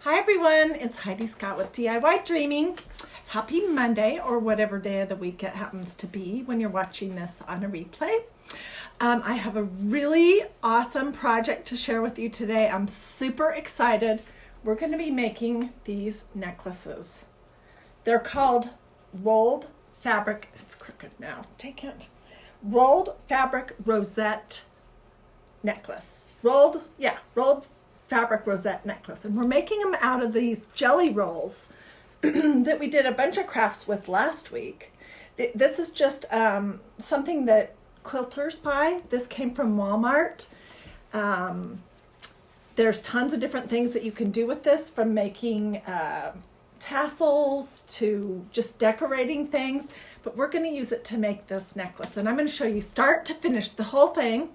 Hi everyone, it's Hiedi Scott with DIY Dreaming. Happy Monday, or whatever day of the week it happens to be when you're watching this on a replay. I have a really awesome project to share with you today. I'm super excited. We're going to be making these necklaces. They're called rolled fabric, it's crooked now, take it. Rolled fabric rosette necklace. Rolled fabric rosette necklace. And we're making them out of these jelly rolls that we did a bunch of crafts with last week. This is just something that quilters buy. This came from Walmart. There's tons of different things that you can do with this, from making tassels to just decorating things, but we're going to use it to make this necklace. And I'm going to show you start to finish the whole thing.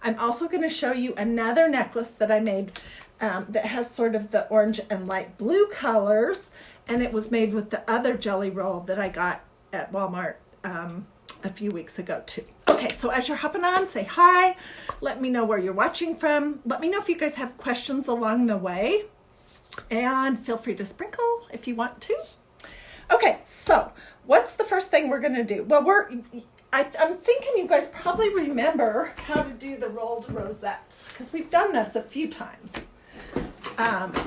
I'm also going to show you another necklace that I made that has sort of the orange and light blue colors, and it was made with the other jelly roll that I got at Walmart a few weeks ago too. Okay, so as you're hopping on, say hi, let me know where you're watching from, let me know if you guys have questions along the way, and feel free to sprinkle if you want to. Okay, so what's the first thing we're going to do? Well, I'm thinking you guys probably remember how to do the rolled rosettes, because we've done this a few times.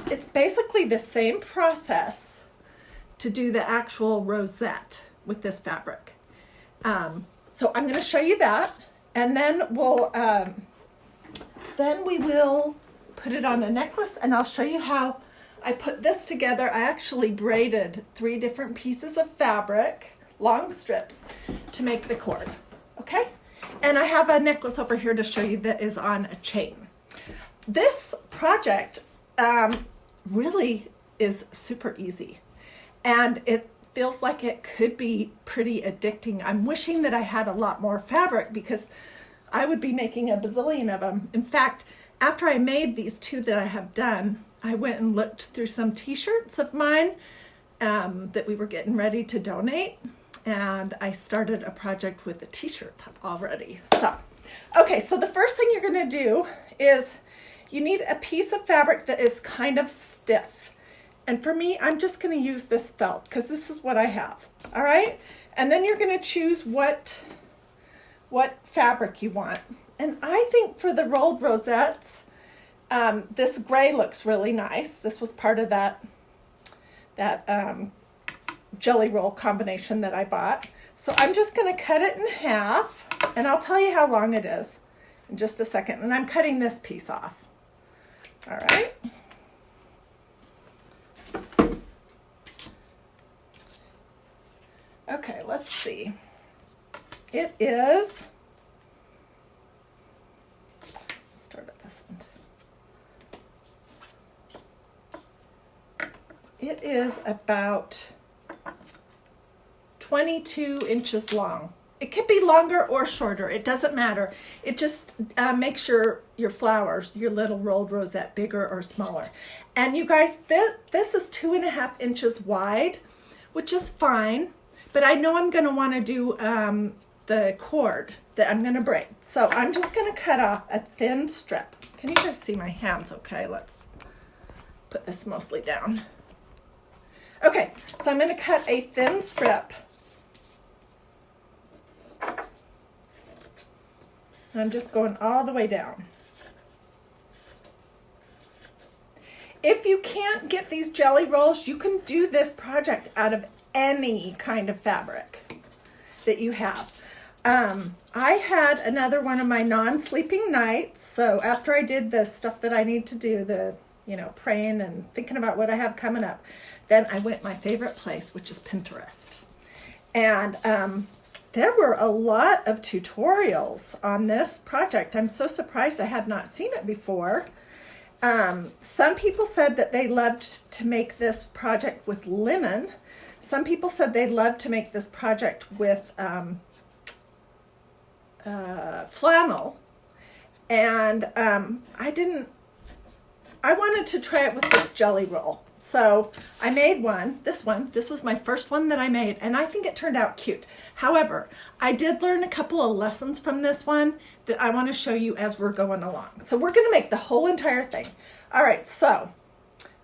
It's basically the same process to do the actual rosette with this fabric. So I'm going to show you that, and then we will put it on a necklace, and I'll show you how I put this together. I actually braided 3 different pieces of fabric, long strips, to make the cord. Okay, and I have a necklace over here to show you that is on a chain. This project really is super easy, and it feels like it could be pretty addicting. I'm wishing that I had a lot more fabric, because I would be making a bazillion of them. In fact, after I made these 2 that I have done, I went and looked through some t-shirts of mine that we were getting ready to donate, and I started a project with a t-shirt already. So, okay, so the first thing you're going to do is you need a piece of fabric that is kind of stiff. And for me, I'm just going to use this felt, because this is what I have. All right, and then you're going to choose what fabric you want. And I think for the rolled rosettes, this gray looks really nice. This was part of that jelly roll combination that I bought. So I'm just going to cut it in half, and I'll tell you how long it is in just a second. And I'm cutting this piece off. All right. Okay, let's see. It is, let's start at this end. It is about 22 inches long. It could be longer or shorter. It doesn't matter. It just makes your flowers, your little rolled rosette, bigger or smaller. And you guys, this is 2.5 inches wide, which is fine. But I know I'm going to want to do the cord that I'm going to braid. So I'm just going to cut off a thin strip. Can you guys see my hands okay? Let's put this mostly down. Okay, so I'm going to cut a thin strip. I'm just going all the way down. If you can't get these jelly rolls, you can do this project out of any kind of fabric that you have. I had another one of my non-sleeping nights, so after I did the stuff that I need to do, the praying and thinking about what I have coming up, then I went my favorite place, which is Pinterest. And there were a lot of tutorials on this project. I'm so surprised I had not seen it before. Some people said that they loved to make this project with linen. Some people said they'd love to make this project with flannel. And I wanted to try it with this jelly roll. So I made this was my first one that I made, and I think it turned out cute. However, I did learn a couple of lessons from this one that I want to show you as we're going along. So we're going to make the whole entire thing. All right, so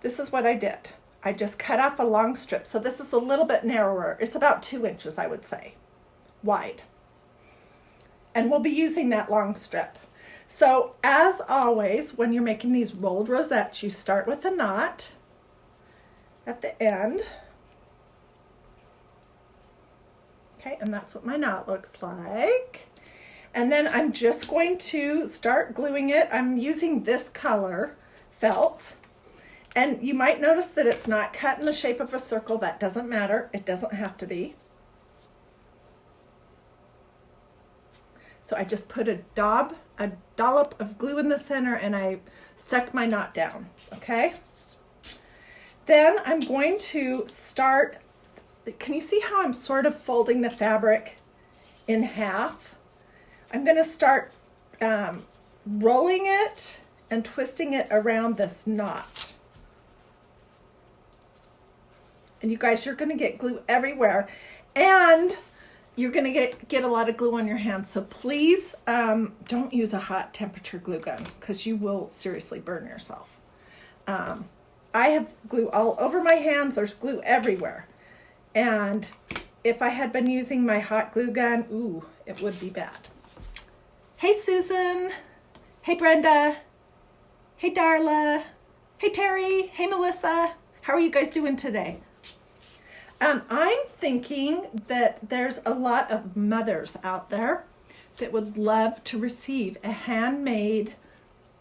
this is what I did. I just cut off a long strip. So this is a little bit narrower. It's about 2 inches, I would say, wide. And we'll be using that long strip. So as always, when you're making these rolled rosettes, you start with a knot at the end. Okay, and that's what my knot looks like. And then I'm just going to start gluing it. I'm using this color felt. And you might notice that it's not cut in the shape of a circle. That doesn't matter. It doesn't have to be. So I just put a dollop of glue in the center and I stuck my knot down, okay? Then I'm going to start, can you see how I'm sort of folding the fabric in half? I'm gonna start rolling it and twisting it around this knot. And you guys, you're gonna get glue everywhere and you're gonna get a lot of glue on your hands. So please don't use a hot temperature glue gun because you will seriously burn yourself. I have glue all over my hands. There's glue everywhere. And if I had been using my hot glue gun, ooh, it would be bad. Hey, Susan. Hey, Brenda. Hey, Darla. Hey, Terry. Hey, Melissa. How are you guys doing today? I'm thinking that there's a lot of mothers out there that would love to receive a handmade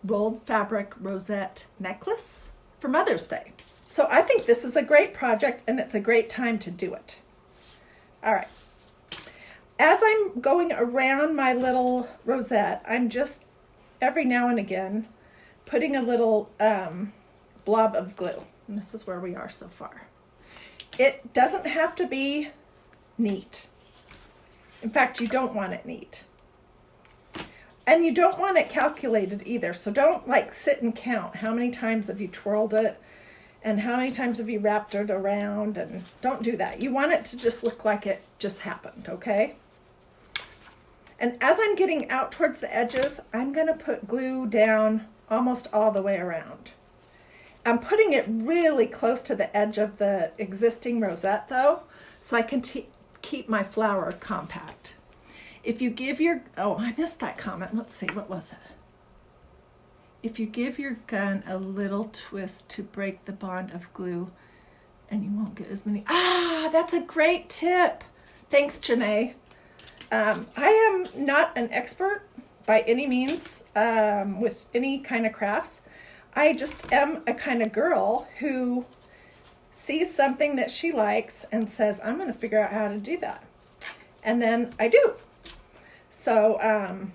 rolled fabric rosette necklace for Mother's Day. So I think this is a great project and it's a great time to do it. All right. As I'm going around my little rosette, I'm just every now and again putting a little blob of glue. And this is where we are so far. It doesn't have to be neat. In fact, you don't want it neat. And you don't want it calculated either. So don't like sit and count how many times have you twirled it and how many times have you wrapped it around, and don't do that. You want it to just look like it just happened, okay? And as I'm getting out towards the edges, I'm gonna put glue down almost all the way around. I'm putting it really close to the edge of the existing rosette though, so I can keep my flower compact. If you give your, oh, I missed that comment. Let's see, what was it? If you give your gun a little twist to break the bond of glue, and you won't get as many, that's a great tip. Thanks, Janae. I am not an expert by any means with any kind of crafts. I just am a kind of girl who sees something that she likes and says, I'm going to figure out how to do that. And then I do. So,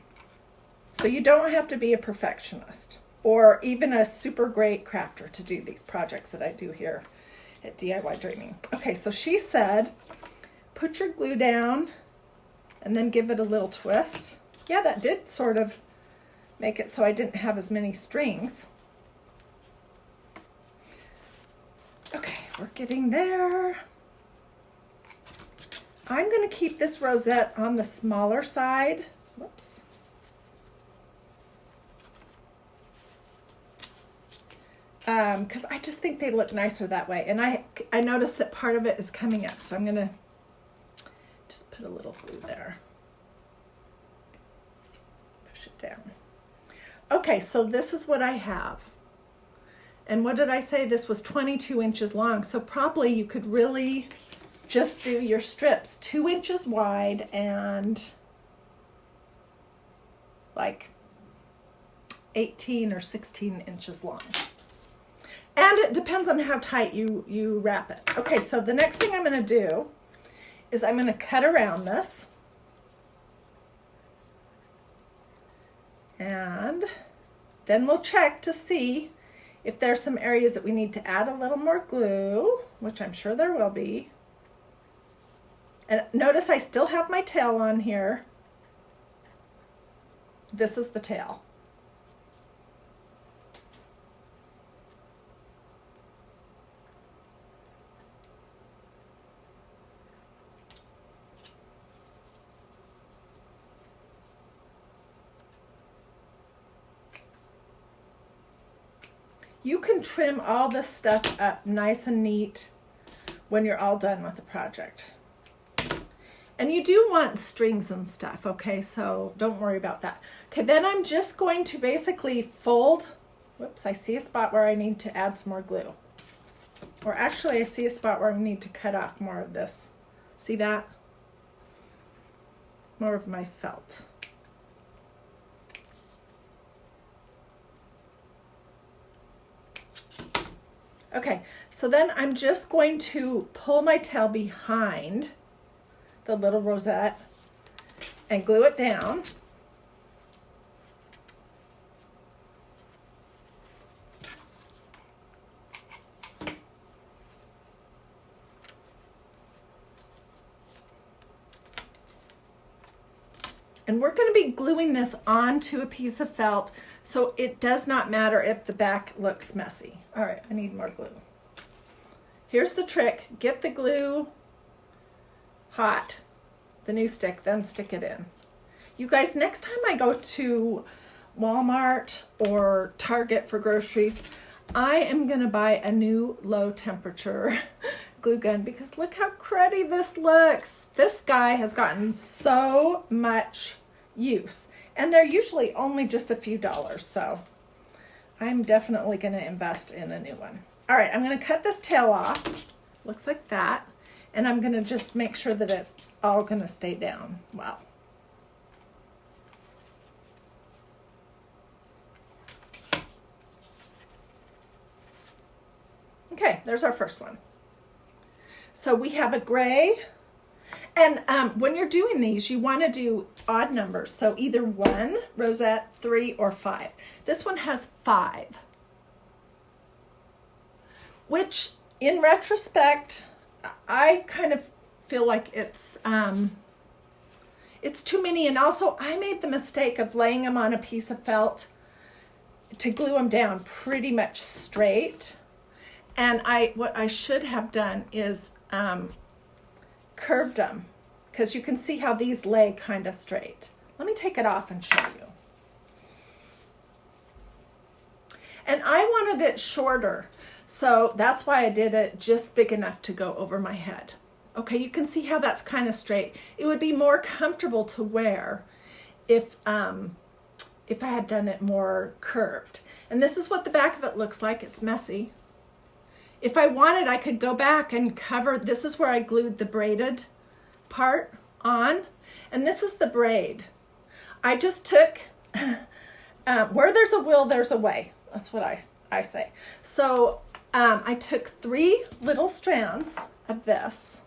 so you don't have to be a perfectionist or even a super great crafter to do these projects that I do here at DiyDreaming. Okay, so she said, put your glue down and then give it a little twist. Yeah, that did sort of make it so I didn't have as many strings. Okay, we're getting there. I'm going to keep this rosette on the smaller side. Whoops. Because I just think they look nicer that way. And I noticed that part of it is coming up, so I'm going to just put a little glue there. Push it down. Okay, so this is what I have. And what did I say? This was 22 inches long. So probably you could really just do your strips 2 inches wide and like 18 or 16 inches long. And it depends on how tight you wrap it. Okay, so the next thing I'm going to do is I'm going to cut around this. And then we'll check to see if there's some areas that we need to add a little more glue, which I'm sure there will be. And notice I still have my tail on here. This is the tail. You can trim all this stuff up nice and neat when you're all done with the project. And you do want strings and stuff, okay? So don't worry about that. Okay, then I'm just going to basically fold. Whoops, I see a spot where I need to add some more glue. Or actually, I see a spot where I need to cut off more of this. See that? More of my felt. Okay, so then I'm just going to pull my tail behind the little rosette and glue it down. And we're going to be gluing this onto a piece of felt, so it does not matter if the back looks messy. All right, I need more glue. Here's the trick. Get the glue hot, the new stick, then stick it in. You guys, next time I go to Walmart or Target for groceries, I am going to buy a new low temperature glue gun because look how cruddy this looks. This guy has gotten so much use, and they're usually only just a few dollars, so I'm definitely going to invest in a new one. All right, I'm going to cut this tail off. Looks like that. And I'm going to just make sure that it's all going to stay down. Wow. Okay, there's our first one. So we have a gray. And when you're doing these, you want to do odd numbers. So either 1, rosette, 3, or 5. This one has 5. Which, in retrospect, I kind of feel like it's too many. And also, I made the mistake of laying them on a piece of felt to glue them down pretty much straight. And what I should have done is curved them, because you can see how these lay kind of straight. Let me take it off and show you. And I wanted it shorter, so that's why I did it just big enough to go over my head. Okay, you can see how that's kind of straight. It would be more comfortable to wear if I had done it more curved. And this is what the back of it looks like. It's messy. If I wanted, I could go back and cover. This is where I glued the braided part on, and this is the braid. I just took, where there's a will, there's a way. That's what I say. So I took 3 little strands of this,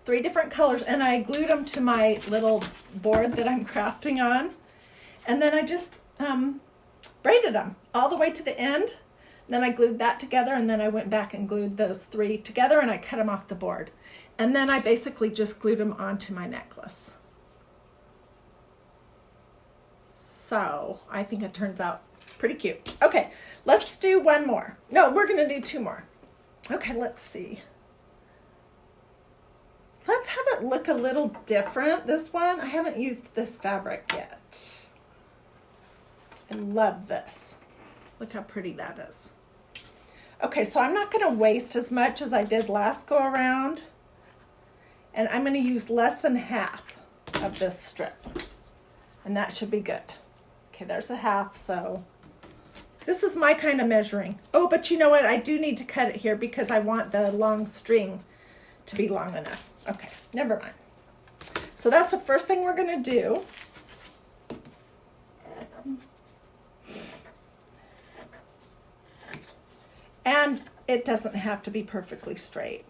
3 different colors, and I glued them to my little board that I'm crafting on. And then I just braided them all the way to the end. Then I glued that together, and then I went back and glued those 3 together, and I cut them off the board. And then I basically just glued them onto my necklace. So I think it turns out pretty cute. Okay, let's do one more. No, we're going to do 2 more. Okay, let's see. Let's have it look a little different, this one. I haven't used this fabric yet. I love this. Look how pretty that is. Okay, so I'm not going to waste as much as I did last go around. And I'm going to use less than half of this strip. And that should be good. Okay, there's a half, so this is my kind of measuring. Oh, but you know what? I do need to cut it here because I want the long string to be long enough. Okay, never mind. So that's the first thing we're going to do. And it doesn't have to be perfectly straight.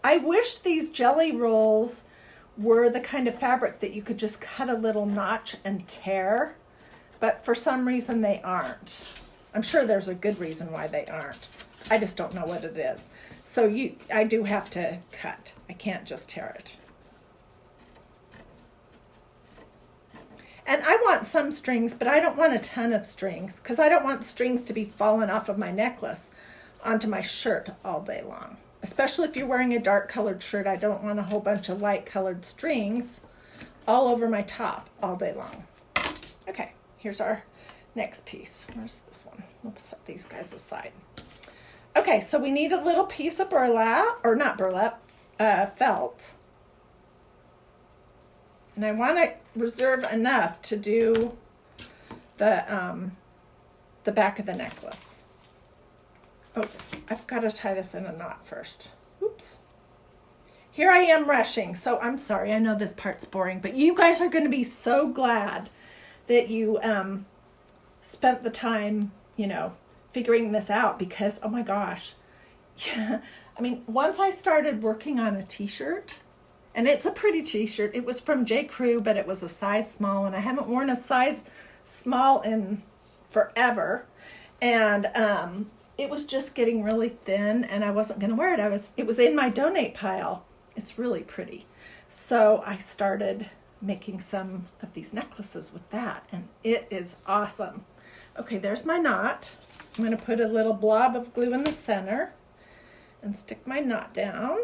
I wish these jelly rolls were the kind of fabric that you could just cut a little notch and tear, but for some reason they aren't. I'm sure there's a good reason why they aren't. I just don't know what it is. So I do have to cut. I can't just tear it. And I want some strings, but I don't want a ton of strings because I don't want strings to be falling off of my necklace onto my shirt all day long. Especially if you're wearing a dark colored shirt, I don't want a whole bunch of light colored strings all over my top all day long. Okay, here's our next piece. Where's this one? We'll set these guys aside. Okay, so we need a little piece of burlap, or not burlap, felt. And I want to reserve enough to do the back of the necklace. Oh, I've got to tie this in a knot first. Oops. Here I am rushing, so I'm sorry. I know this part's boring, but you guys are going to be so glad that you spent the time, you know, figuring this out, because, oh my gosh. Yeah, I mean, once I started working on a t-shirt, and it's a pretty t-shirt. It was from J. Crew, but it was a size small, and I haven't worn a size small in forever. And it was just getting really thin, and I wasn't going to wear it. It was in my donate pile. It's really pretty. So I started making some of these necklaces with that, and it is awesome. Okay, there's my knot. I'm going to put a little blob of glue in the center and stick my knot down.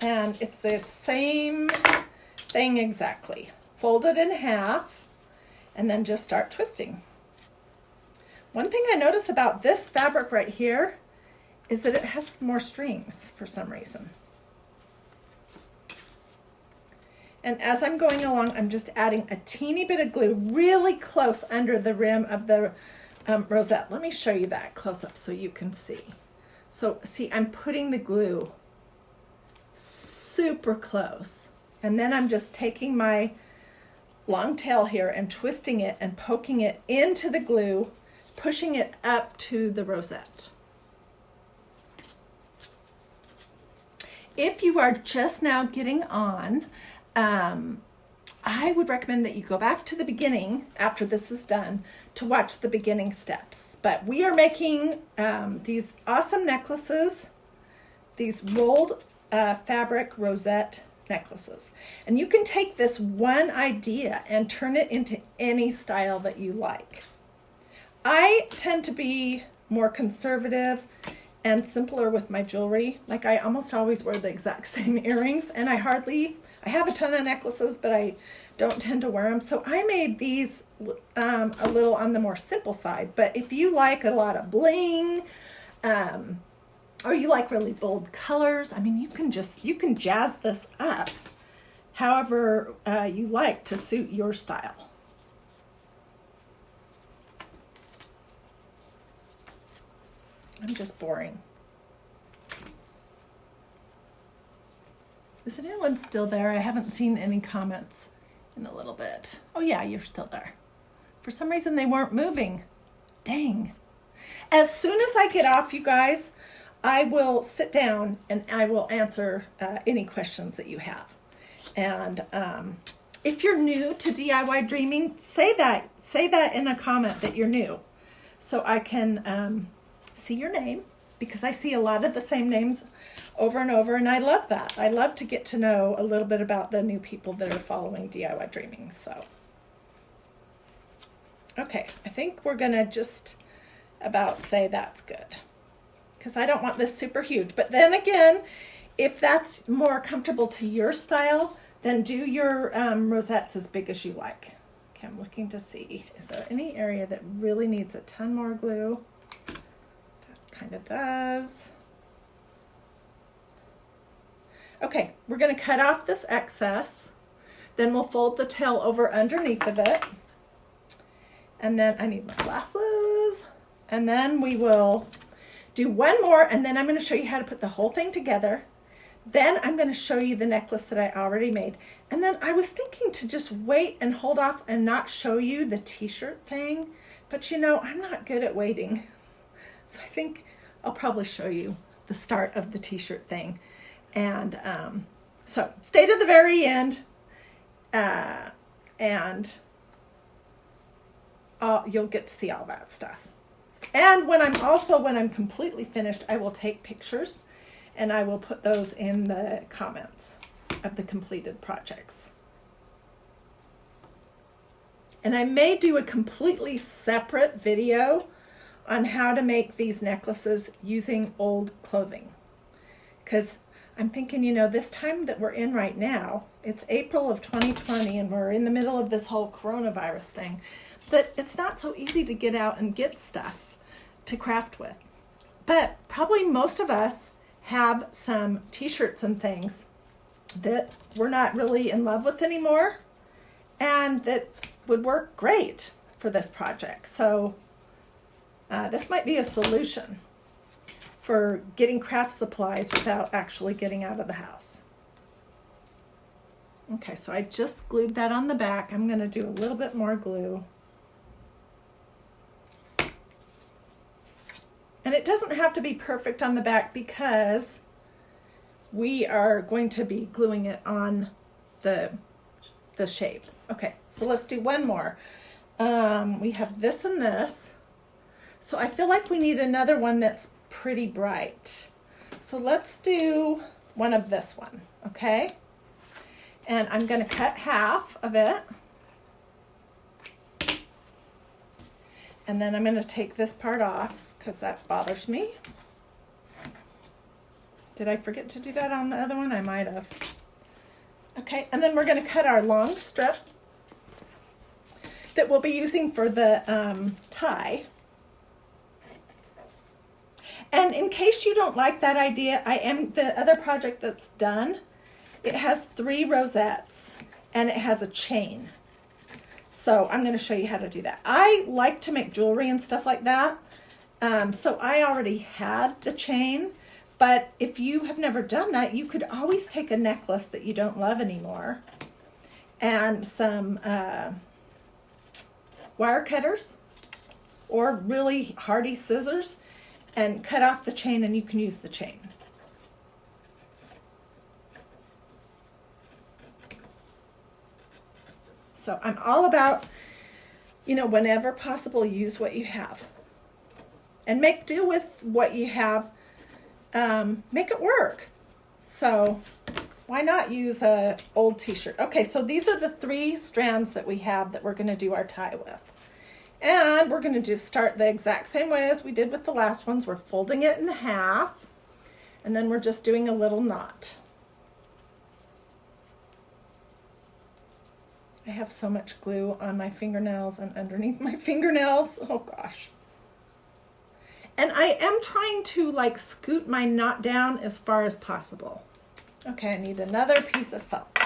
And it's the same thing exactly. Fold it in half and then just start twisting. One thing I notice about this fabric right here is that it has more strings for some reason. And as I'm going along, I'm just adding a teeny bit of glue really close under the rim of the rosette. Let me show you that close up so you can see. So see, I'm putting the glue super close. And then I'm just taking my long tail here and twisting it and poking it into the glue, pushing it up to the rosette. If you are just now getting on, I would recommend that you go back to the beginning after this is done to watch the beginning steps. But we are making these awesome necklaces, these rolled fabric rosette necklaces. And you can take this one idea and turn it into any style that you like. I tend to be more conservative and simpler with my jewelry. Like, I almost always wear the exact same earrings, and I have a ton of necklaces, but I don't tend to wear them. So I made these a little on the more simple side. But if you like a lot of bling, or you like really bold colors, I mean, you can jazz this up however you like to suit your style. I'm just boring. Is anyone still there? I haven't seen any comments in a little bit. Oh yeah, you're still there. For some reason they weren't moving. Dang. As soon as I get off, you guys, I will sit down and I will answer any questions that you have. And if you're new to DIY Dreaming, say that in a comment that you're new, so I can see your name, because I see a lot of the same names over and over, and I love that. I love to get to know a little bit about the new people that are following DIY Dreaming. So, okay, I think we're gonna just about say that's good, because I don't want this super huge. But then again, if that's more comfortable to your style, then do your rosettes as big as you like. Okay, I'm looking to see, is there any area that really needs a ton more glue? Kind of does. Okay, we're going to cut off this excess. Then we'll fold the tail over underneath of it. And then I need my glasses. And then we will do one more, and then I'm going to show you how to put the whole thing together. Then I'm going to show you the necklace that I already made. And then I was thinking to just wait and hold off and not show you the t-shirt thing. But you know, I'm not good at waiting. So I think I'll probably show you the start of the t-shirt thing. And so stay to the very end, and you'll get to see all that stuff. And when I'm completely finished, I will take pictures and I will put those in the comments of the completed projects. And I may do a completely separate video on how to make these necklaces using old clothing. Because I'm thinking, you know, this time that we're in right now, it's April of 2020 and we're in the middle of this whole coronavirus thing. that it's not so easy to get out and get stuff to craft with. But probably most of us have some t-shirts and things that we're not really in love with anymore and that would work great for this project. So this might be a solution for getting craft supplies without actually getting out of the house. Okay, so I just glued that on the back. I'm going to do a little bit more glue. And it doesn't have to be perfect on the back because we are going to be gluing it on the shape. Okay, so let's do one more. We have this and this. So I feel like we need another one that's pretty bright. So let's do one of this one, okay? And I'm going to cut half of it. And then I'm going to take this part off because that bothers me. Did I forget to do that on the other one? I might have. Okay, and then we're going to cut our long strip that we'll be using for the tie. And in case you don't like that idea, the other project that's done, it has 3 rosettes and it has a chain. So I'm going to show you how to do that. I like to make jewelry and stuff like that. So I already had the chain, but if you have never done that, you could always take a necklace that you don't love anymore and some wire cutters or really hardy scissors and cut off the chain, and you can use the chain. So I'm all about, whenever possible, use what you have. And make do with what you have. Make it work. So why not use an old t-shirt? Okay, so these are the 3 strands that we have that we're going to do our tie with. And we're going to just start the exact same way as we did with the last ones. We're folding it in half, and then we're just doing a little knot. I have so much glue on my fingernails and underneath my fingernails. Oh gosh. And I am trying to scoot my knot down as far as possible. Okay, I need another piece of felt.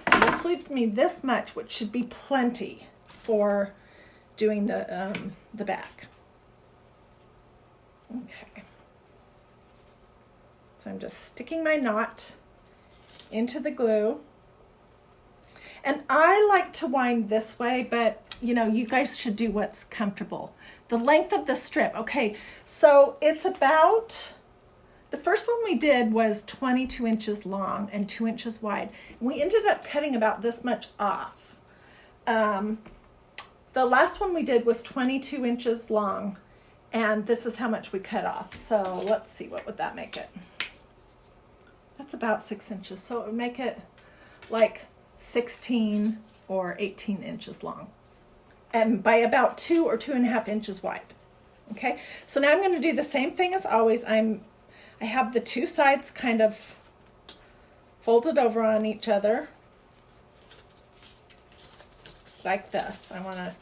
And this leaves me this much, which should be plenty for doing the back. Okay. So I'm just sticking my knot into the glue. And I like to wind this way, but you guys should do what's comfortable. The length of the strip. Okay, so it's about, the first one we did was 22 inches long and 2 inches wide. We ended up cutting about this much off. The last one we did was 22 inches long, and this is how much we cut off. So let's see, what would that make it? That's about 6 inches. So it would make it like 16 or 18 inches long. And by about 2 or 2.5 inches wide. Okay, so now I'm going to do the same thing as always. I have the 2 sides kind of folded over on each other like this. I want to,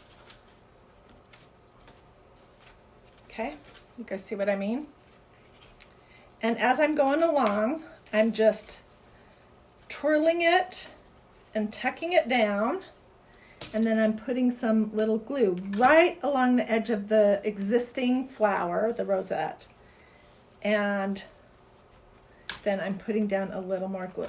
okay, you guys see what I mean? And as I'm going along, I'm just twirling it and tucking it down. And then I'm putting some little glue right along the edge of the existing flower, the rosette. And then I'm putting down a little more glue.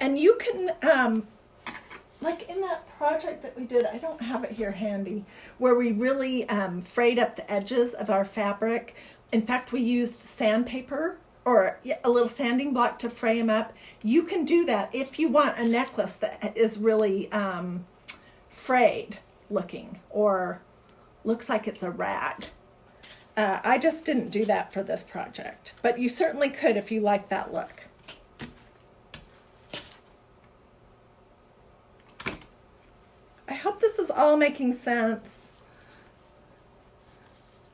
And you can, like in that project that we did, I don't have it here handy, where we really frayed up the edges of our fabric. In fact, we used sandpaper or a little sanding block to fray them up. You can do that if you want a necklace that is really frayed looking or looks like it's a rag. I just didn't do that for this project, but you certainly could if you like that look. I hope this is all making sense.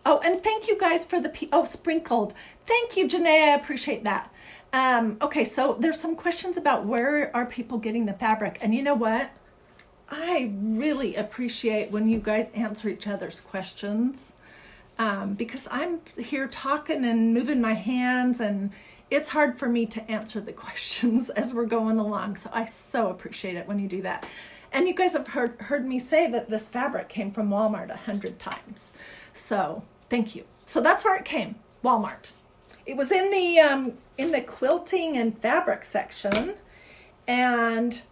Oh, and thank you guys for the sprinkled. Thank you, Janae. I appreciate that. Okay, so there's some questions about where are people getting the fabric. And you know what? I really appreciate when you guys answer each other's questions, because I'm here talking and moving my hands, and it's hard for me to answer the questions as we're going along. So I so appreciate it when you do that. And you guys have heard me say that this fabric came from Walmart 100 times. So thank you. So that's where it came, Walmart. It was in the quilting and fabric section, and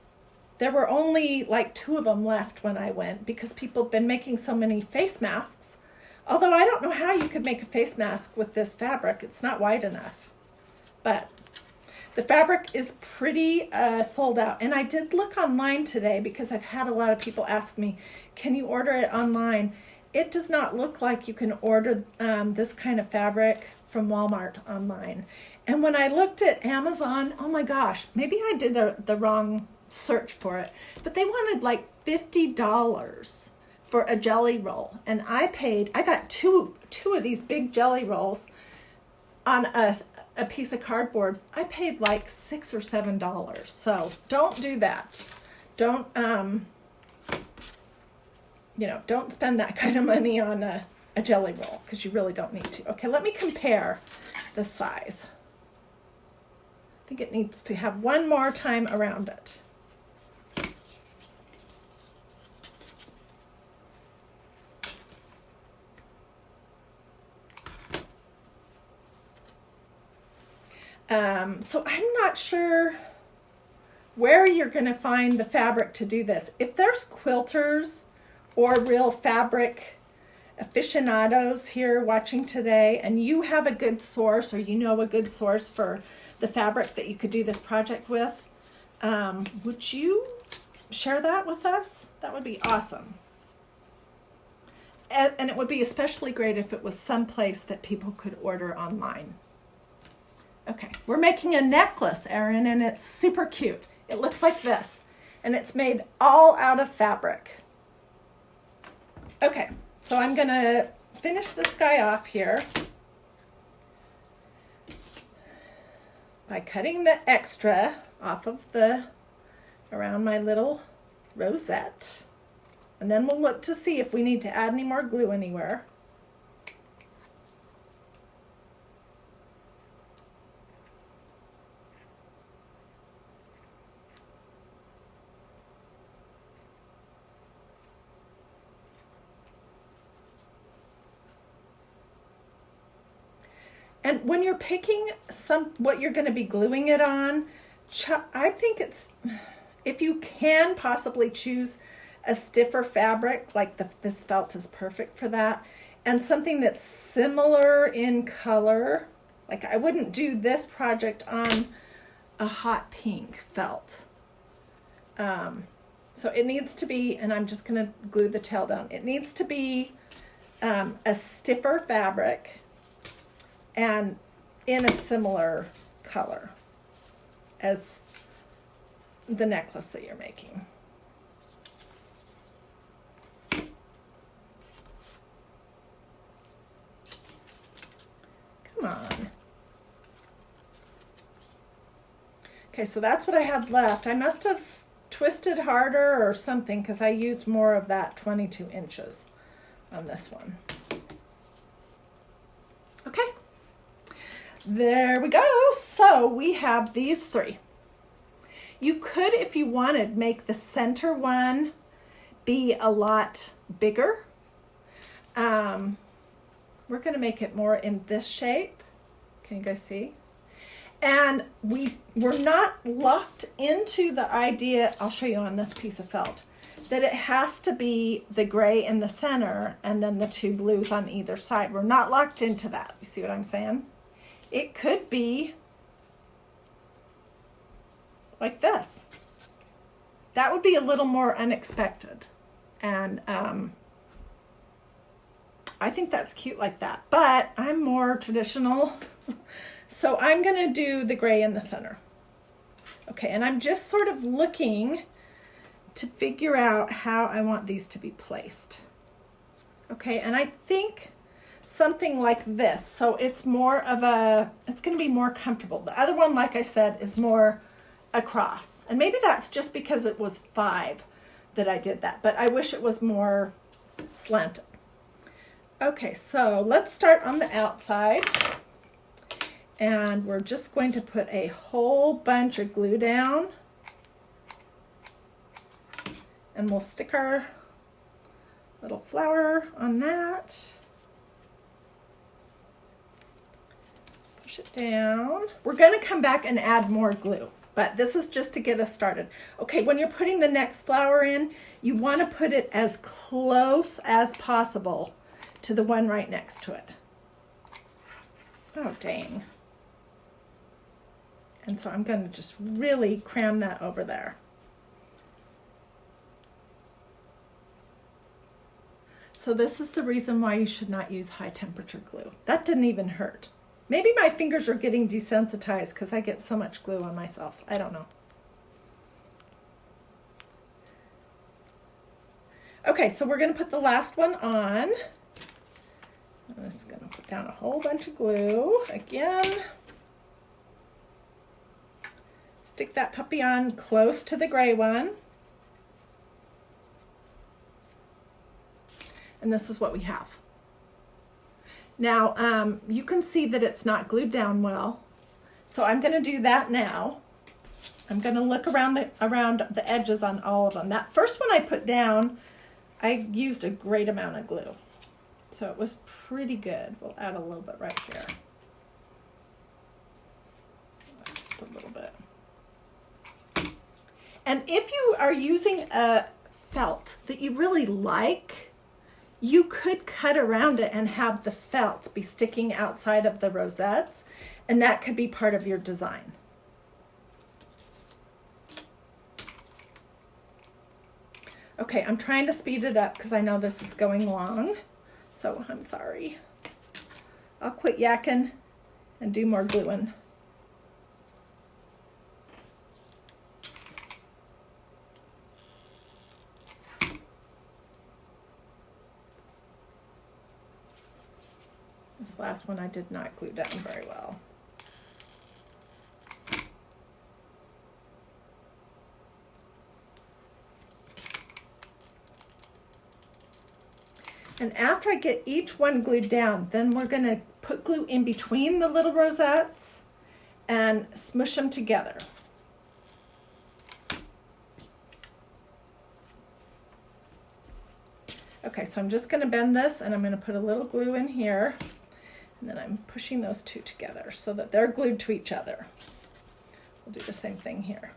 there were only like 2 of them left when I went because people have been making so many face masks. Although I don't know how you could make a face mask with this fabric. It's not wide enough. But the fabric is pretty sold out. And I did look online today because I've had a lot of people ask me, can you order it online? It does not look like you can order this kind of fabric from Walmart online. And when I looked at Amazon, oh my gosh, maybe I did the wrong search for it, but they wanted like $50 for a jelly roll. And I got two of these big jelly rolls on a piece of cardboard. I paid like $6 or $7. So don't do that. Don't, don't spend that kind of money on a jelly roll because you really don't need to. Okay, let me compare the size. I think it needs to have one more time around it. So I'm not sure where you're going to find the fabric to do this. If there's quilters or real fabric aficionados here watching today, and you have a good source, or you know a good source for the fabric that you could do this project with, would you share that with us? That would be awesome. And it would be especially great if it was someplace that people could order online. Okay, we're making a necklace, Erin, and it's super cute. It looks like this, and it's made all out of fabric. Okay, so I'm gonna finish this guy off here by cutting the extra off of around my little rosette. And then we'll look to see if we need to add any more glue anywhere. And when you're picking what you're going to be gluing it on, I think if you can possibly choose a stiffer fabric, like this felt is perfect for that, and something that's similar in color. Like I wouldn't do this project on a hot pink felt. So it needs to be, and I'm just going to glue the tail down. It needs to be a stiffer fabric and in a similar color as the necklace that you're making. Come on. Okay, so that's what I had left. I must have twisted harder or something because I used more of that 22 inches on this one. Okay. There we go. So we have these 3. You could, if you wanted, make the center one be a lot bigger. We're going to make it more in this shape. Can you guys see? And we're not locked into the idea, I'll show you on this piece of felt, that it has to be the gray in the center and then the 2 blues on either side. We're not locked into that. You see what I'm saying? It could be like this. That would be a little more unexpected. And I think that's cute like that. But I'm more traditional. So I'm going to do the gray in the center. Okay, and I'm just sort of looking to figure out how I want these to be placed. Okay, and I think something like this, so it's more of a, it's going to be more comfortable. The other one, like I said, is more across, and maybe that's just because it was 5 that I did that, but I wish it was more slanted. Okay, so let's start on the outside, and we're just going to put a whole bunch of glue down, and we'll stick our little flower on that. Push it down. We're going to come back and add more glue, but this is just to get us started. Okay, when you're putting the next flower in, you want to put it as close as possible to the one right next to it. Oh, dang. And so I'm going to just really cram that over there. So this is the reason why you should not use high temperature glue. That didn't even hurt. Maybe my fingers are getting desensitized because I get so much glue on myself. I don't know. Okay, so we're going to put the last one on. I'm just going to put down a whole bunch of glue again. Stick that puppy on close to the gray one. And this is what we have. Now, you can see that it's not glued down well, so I'm going to do that now. I'm going to look around the edges on all of them. That first one I put down, I used a great amount of glue, so it was pretty good. We'll add a little bit right here. Just a little bit. And if you are using a felt that you really like, you could cut around it and have the felt be sticking outside of the rosettes, and that could be part of your design. Okay, I'm trying to speed it up because I know this is going long, so I'm sorry. I'll quit yakking and do more gluing. This last one I did not glue down very well. And after I get each one glued down, then we're going to put glue in between the little rosettes and smush them together. Okay, so I'm just going to bend this, and I'm going to put a little glue in here, and then I'm pushing those two together so that they're glued to each other. We'll do the same thing here.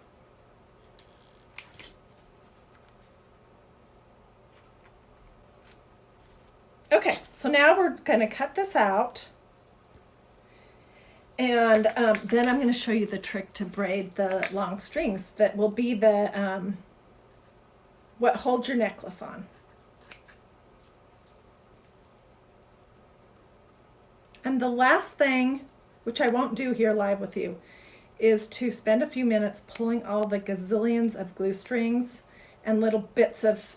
Okay, so now we're going to cut this out, and then I'm going to show you the trick to braid the long strings that will be the what holds your necklace on. And the last thing, which I won't do here live with you, is to spend a few minutes pulling all the gazillions of glue strings and little bits of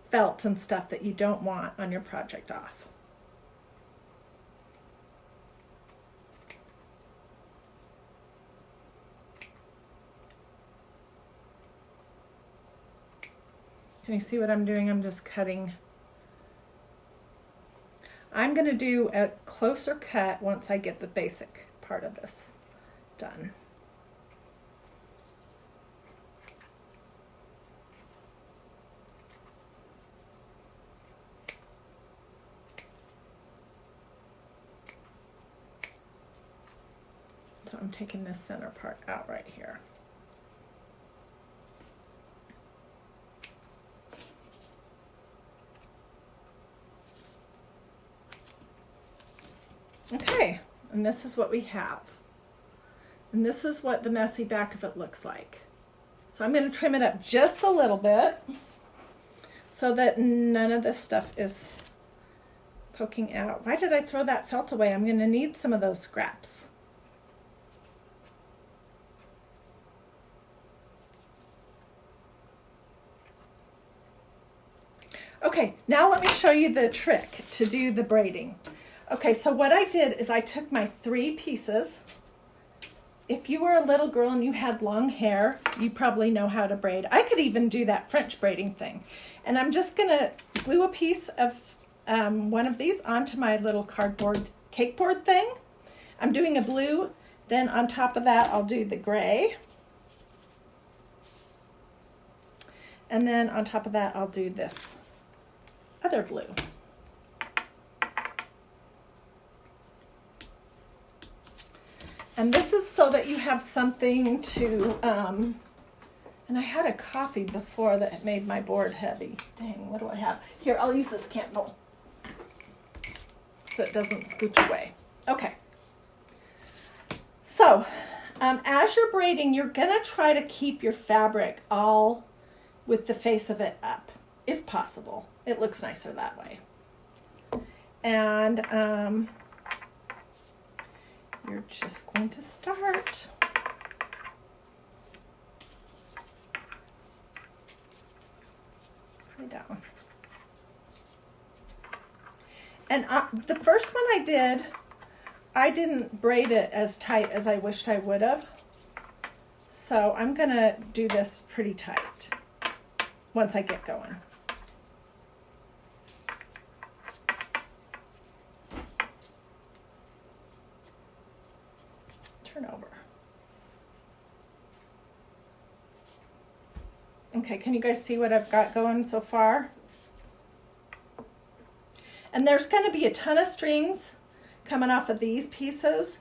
felt and stuff that you don't want on your project off. Can you see what I'm doing? I'm just cutting. I'm going to do a closer cut once I get the basic part of this done. So I'm taking this center part out right here. Okay, and this is what we have. And this is what the messy back of it looks like. So I'm going to trim it up just a little bit so that none of this stuff is poking out. Why did I throw that felt away? I'm going to need some of those scraps. Okay, now let me show you the trick to do the braiding. Okay, so what I did is I took my 3 pieces. If you were a little girl and you had long hair, you probably know how to braid. I could even do that French braiding thing. And I'm just gonna glue a piece of one of these onto my little cardboard cake board thing. I'm doing a blue, then on top of that I'll do the gray. And then on top of that I'll do this other blue. And this is so that you have something to, and I had a coffee before that made my board heavy. Dang, what do I have? Here, I'll use this candle so it doesn't scooch away. Okay. So, as you're braiding, you're gonna try to keep your fabric all with the face of it up, if possible. It looks nicer that way. And you're just going to start. Lay down. And the first one I didn't braid it as tight as I wished I would have. So I'm gonna do this pretty tight once I get going. Turn over. Okay, can you guys see what I've got going so far? And there's going to be a ton of strings coming off of these pieces,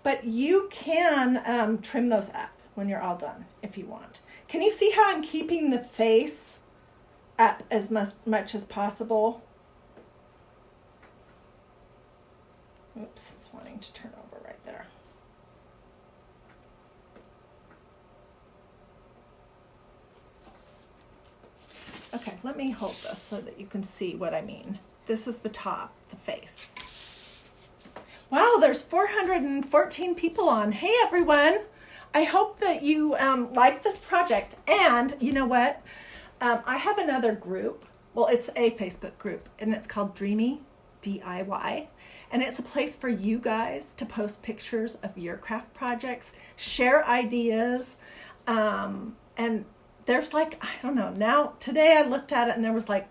but you can trim those up when you're all done if you want. Can you see how I'm keeping the face up as much as possible? Oops, it's wanting to turn over right there. Okay, let me hold this so that you can see what I mean. This is the top, the face. Wow, there's 414 people on. Hey everyone, I hope that you like this project. And you know what? I have another group. Well, it's a Facebook group and it's called Dreamy DIY. And it's a place for you guys to post pictures of your craft projects, share ideas, and there's like, I don't know, now today I looked at it and there was like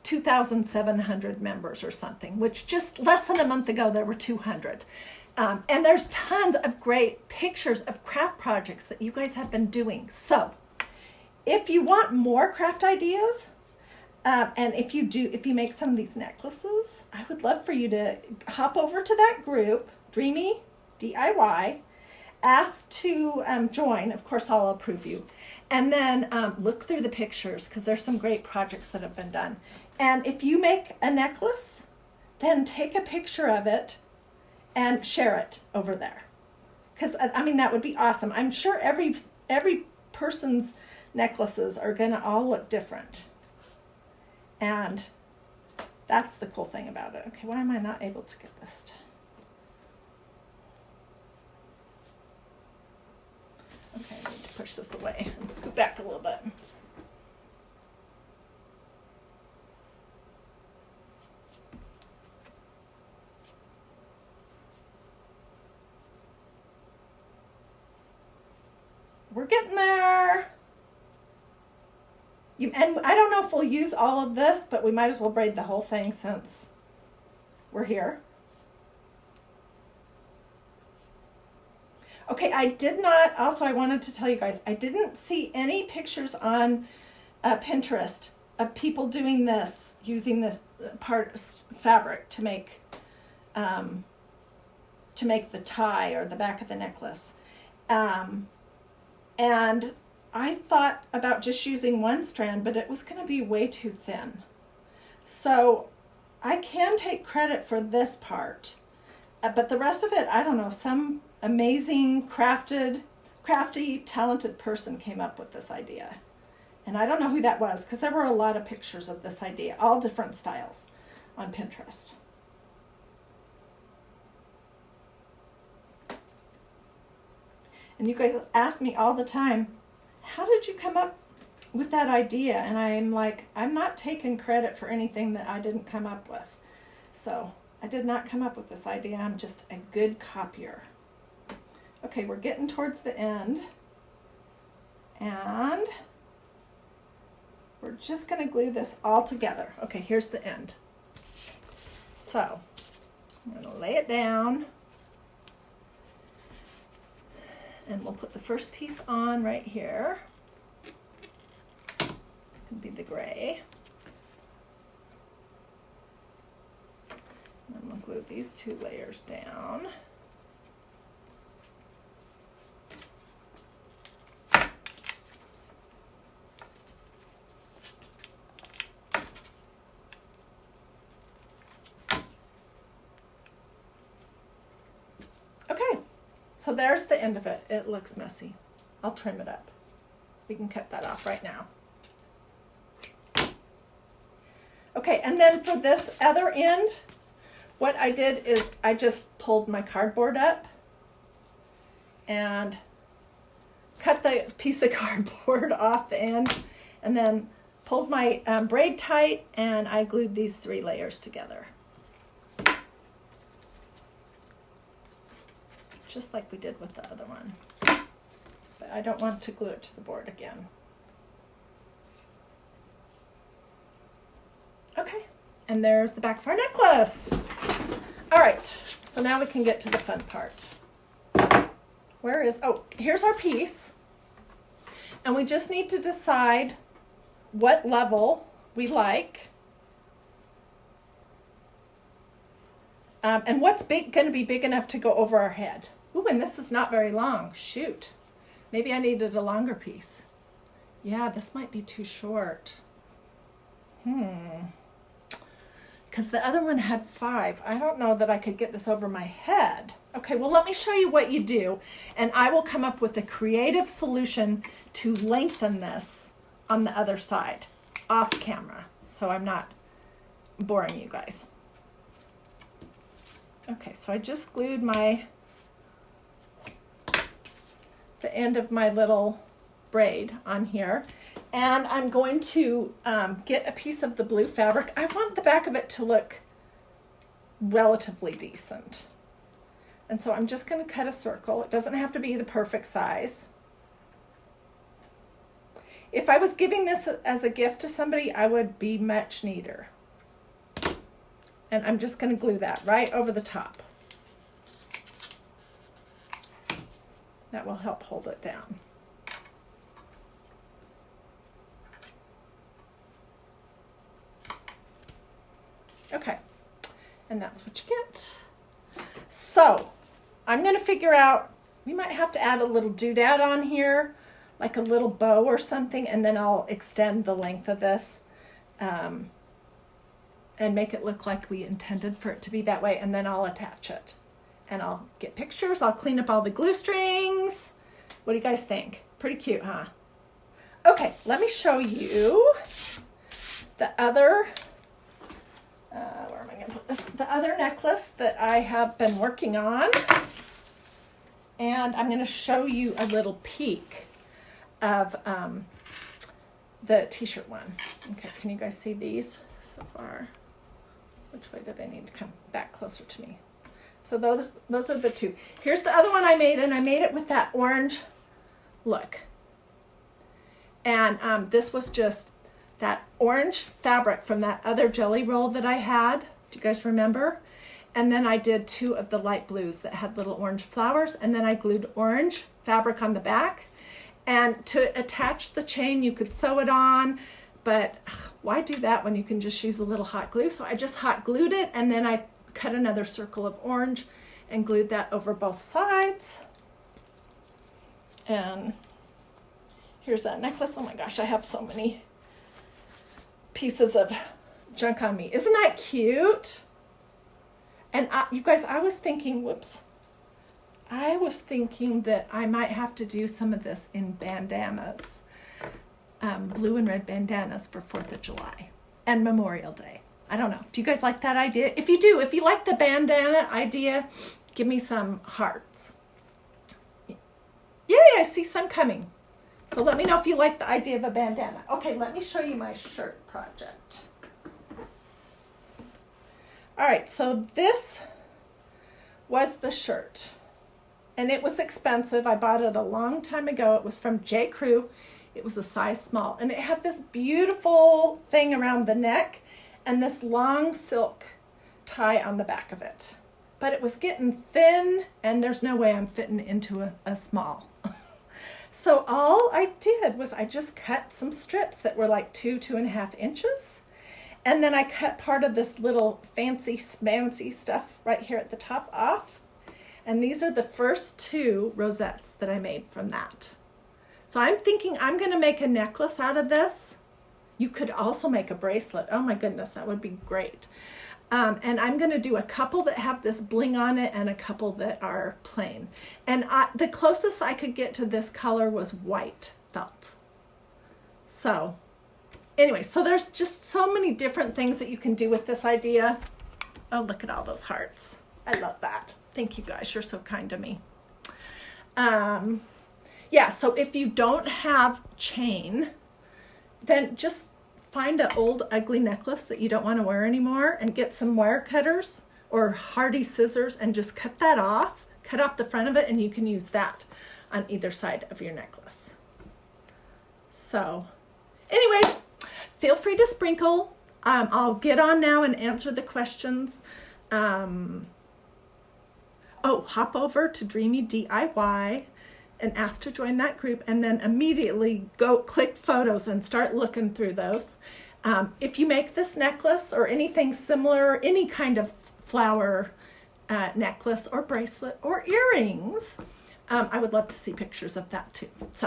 2,700 members or something, which just less than a month ago there were 200. And there's tons of great pictures of craft projects that you guys have been doing. So if you want more craft ideas, and if you make some of these necklaces, I would love for you to hop over to that group, Dreamy DIY, ask to join. Of course, I'll approve you. And then look through the pictures because there's some great projects that have been done. And if you make a necklace, then take a picture of it and share it over there. Because, I mean, that would be awesome. I'm sure every person's necklaces are going to all look different. And that's the cool thing about it. Okay, why am I not able to get this to... Okay, I need to push this away and scoot back a little bit. We're getting there. And I don't know if we'll use all of this, but we might as well braid the whole thing since we're here. Okay, I did not, also I wanted to tell you guys, I didn't see any pictures on Pinterest of people doing this, using this fabric to make the tie or the back of the necklace. And I thought about just using one strand, but it was going to be way too thin. So I can take credit for this part, but the rest of it, I don't know, some amazing, crafty, talented person came up with this idea. And I don't know who that was, because there were a lot of pictures of this idea, all different styles on Pinterest. And you guys ask me all the time, how did you come up with that idea, and I'm like, I'm not taking credit for anything that I didn't come up with. So I did not come up with this idea. I'm just a good copier. Okay, we're getting towards the end, and we're just going to glue this all together. Okay, here's the end. So I'm going to lay it down, and we'll put the first piece on right here. It's going to be the gray. And then we'll glue these 2 layers down. Okay, so there's the end of it. It looks messy. I'll trim it up. We can cut that off right now. Okay, and then for this other end, what I did is I just pulled my cardboard up and cut the piece of cardboard off the end, and then pulled my braid tight, and I glued these 3 layers together. Just like we did with the other one. But I don't want to glue it to the board again. Okay, and there's the back of our necklace. All right, so now we can get to the fun part. Where is, oh, here's our piece. And we just need to decide what level we like. And what's going to be big enough to go over our head. Ooh, and this is not very long. Shoot. Maybe I needed a longer piece. Yeah, this might be too short. Because the other one had 5. I don't know that I could get this over my head. Okay, well, let me show you what you do, and I will come up with a creative solution to lengthen this on the other side, off camera, so I'm not boring you guys. Okay, so I just glued the end of my little braid on here, and I'm going to get a piece of the blue fabric. I want the back of it to look relatively decent. And so I'm just going to cut a circle. It doesn't have to be the perfect size. If I was giving this as a gift to somebody, I would be much neater. And I'm just going to glue that right over the top. That will help hold it down. Okay, and that's what you get. So I'm going to figure out, we might have to add a little doodad on here, like a little bow or something, and then I'll extend the length of this and make it look like we intended for it to be that way, and then I'll attach it. And I'll get pictures, I'll clean up all the glue strings. What do you guys think? Pretty cute, huh? Okay, let me show you the other, where am I gonna put this? The other necklace that I have been working on. And I'm gonna show you a little peek of the t-shirt one. Okay, can you guys see these so far? Which way do they need to come back closer to me? So those are the 2. Here's the other one I made, and I made it with that orange look. And this was just that orange fabric from that other jelly roll that I had. Do you guys remember? And then I did 2 of the light blues that had little orange flowers, and then I glued orange fabric on the back. And to attach the chain, you could sew it on, but why do that when you can just use a little hot glue? So I just hot glued it, and then I cut another circle of orange and glued that over both sides. And here's that necklace. Oh my gosh, I have so many pieces of junk on me. Isn't that cute? And you guys, I was thinking, whoops. I was thinking that I might have to do some of this in bandanas, blue and red bandanas for 4th of July and Memorial Day. I don't know. Do you guys like that idea? If you do, if you like the bandana idea, give me some hearts. Yay, I see some coming. So let me know if you like the idea of a bandana. Okay, let me show you my shirt project. All right, so this was the shirt. And it was expensive. I bought it a long time ago. It was from J. Crew. It was a size small. And it had this beautiful thing around the neck and this long silk tie on the back of it. But it was getting thin, and there's no way I'm fitting into a small. So all I did was I just cut some strips that were like 2.5 inches. And then I cut part of this little fancy smancy stuff right here at the top off. And these are the first 2 rosettes that I made from that. So I'm thinking I'm going to make a necklace out of this. You could also make a bracelet. Oh my goodness, that would be great. And I'm going to do a couple that have this bling on it and a couple that are plain. And the closest I could get to this color was white felt. So anyway, so there's just so many different things that you can do with this idea. Oh, look at all those hearts. I love that. Thank you guys. You're so kind to me. Yeah, so if you don't have chain, then just find an old ugly necklace that you don't want to wear anymore and get some wire cutters or hardy scissors and just cut that off. Cut off the front of it, and you can use that on either side of your necklace. So anyways, feel free to sprinkle. I'll get on now and answer the questions. Oh, hop over to Dreamy DIY and ask to join that group, and then immediately go click photos and start looking through those. If you make this necklace or anything similar, any kind of flower necklace or bracelet or earrings, I would love to see pictures of that too. So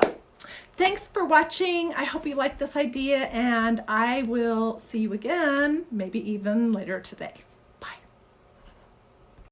thanks for watching. I hope you like this idea, and I will see you again, maybe even later today.